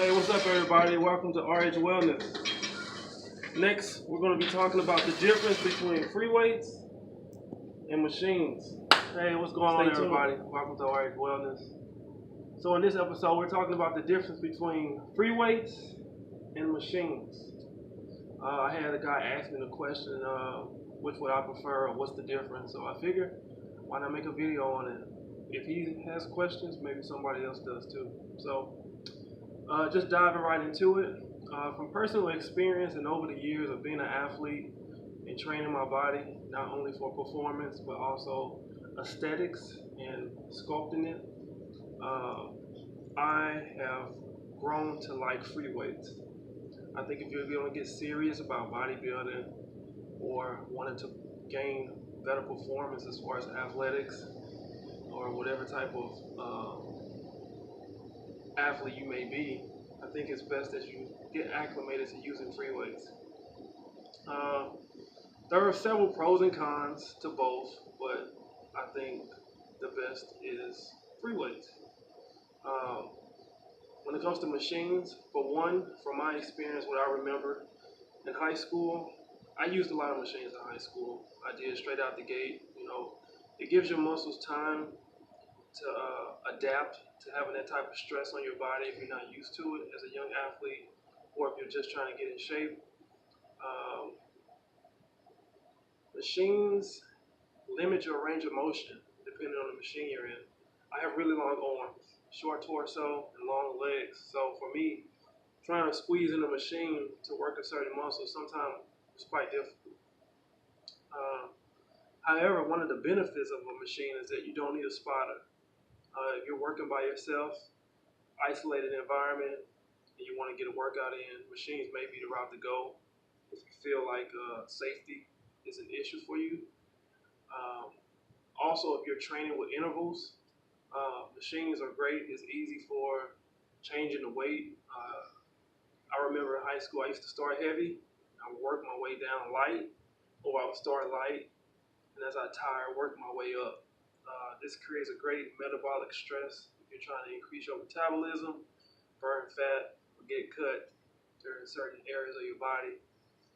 Hey, what's up, everybody? Welcome to RH Wellness. Next, we're going to be talking about the difference between free weights and machines. Hey, what's going on, everybody? Welcome to RH Wellness. So in this episode, we're talking about the difference between free weights and machines. I had a guy ask me the question, which would I prefer or what's the difference? So I figured, why not make a video on it? If he has questions, maybe somebody else does too. So just diving right into it. From personal experience and over the years of being an athlete and training my body, not only for performance, but also aesthetics and sculpting it, I have grown to like free weights. I think if you're going to get serious about bodybuilding or wanting to gain better performance as far as athletics or whatever type of athlete you may be, I think it's best that you get acclimated to using free weights. There are several pros and cons to both, but I think the best is free weights. When it comes to machines, for one, from my experience, what I remember in high school, I used a lot of machines in high school. I did straight out the gate. It gives your muscles time to adapt to having that type of stress on your body if you're not used to it as a young athlete, or if you're just trying to get in shape. Machines limit your range of motion depending on the machine you're in. I have really long arms, short torso, and long legs. So for me, trying to squeeze in a machine to work a certain muscle sometimes is quite difficult. However, one of the benefits of a machine is that you don't need a spotter. If you're working by yourself, isolated environment, and you want to get a workout in, machines may be the route to go if you feel like safety is an issue for you. Also, if you're training with intervals, machines are great. It's easy for changing the weight. I remember in high school, I used to start heavy. I would work my way down light, or I would start light, and as I tire, work my way up. This creates a great metabolic stress if you're trying to increase your metabolism, burn fat, or get cut during certain areas of your body,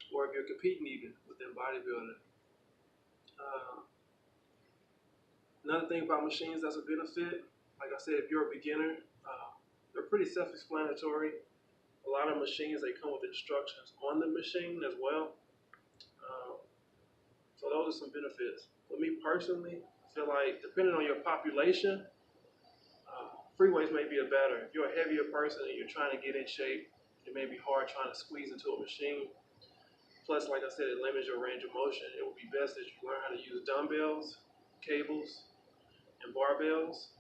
or if you're competing even within bodybuilding. Another thing about machines that's a benefit, like I said, if you're a beginner, they're pretty self-explanatory. A lot of machines, they come with instructions on the machine as well. So those are some benefits. For me personally, I feel like depending on your population, free weights may be better. If you're a heavier person and you're trying to get in shape, it may be hard trying to squeeze into a machine. Plus, like I said, it limits your range of motion. It would be best that you learn how to use dumbbells, cables, and barbells,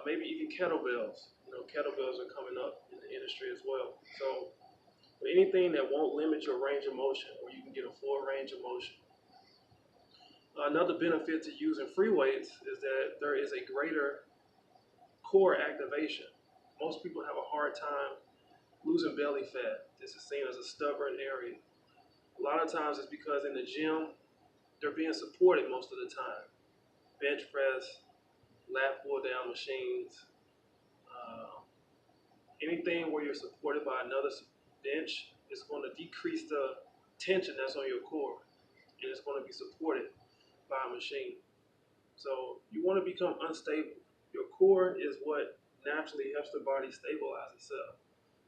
maybe even kettlebells. Kettlebells are coming up in the industry as well. So anything that won't limit your range of motion, where you can get a full range of motion. Another benefit to using free weights is that there is a greater core activation. Most people have a hard time losing belly fat. This is seen as a stubborn area. A lot of times it's because in the gym, they're being supported most of the time. Bench press, lat pull down machines, anything where you're supported by another bench is going to decrease the tension that's on your core, and it's going to be supported by a machine. So you want to become unstable. Your core is what naturally helps the body stabilize itself.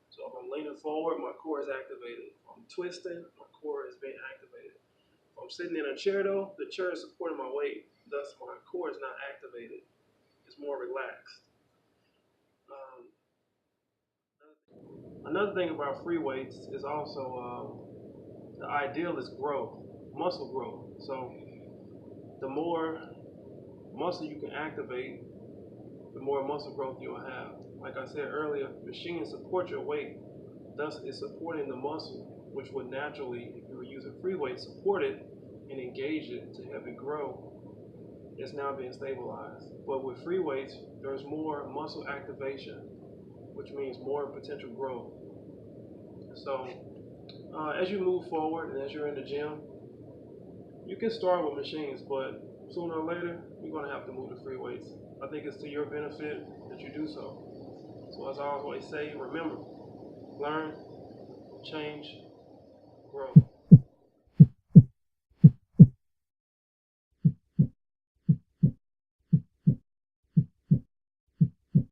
So if I'm leaning forward, my core is activated. If I'm twisting, my core is being activated. If I'm sitting in a chair though, the chair is supporting my weight, thus my core is not activated. It's more relaxed. Another thing about free weights is also the ideal is growth, muscle growth. So the more muscle you can activate, the more muscle growth you'll have. Like I said earlier, machines support your weight, thus it's supporting the muscle, which would naturally, if you were using free weights, support it and engage it to help it grow. It's now being stabilized. But with free weights, there's more muscle activation, which means more potential growth. So as you move forward and as you're in the gym, you can start with machines, but sooner or later, you're going to have to move to free weights. I think it's to your benefit that you do so. So as I always say, remember, learn, change, grow.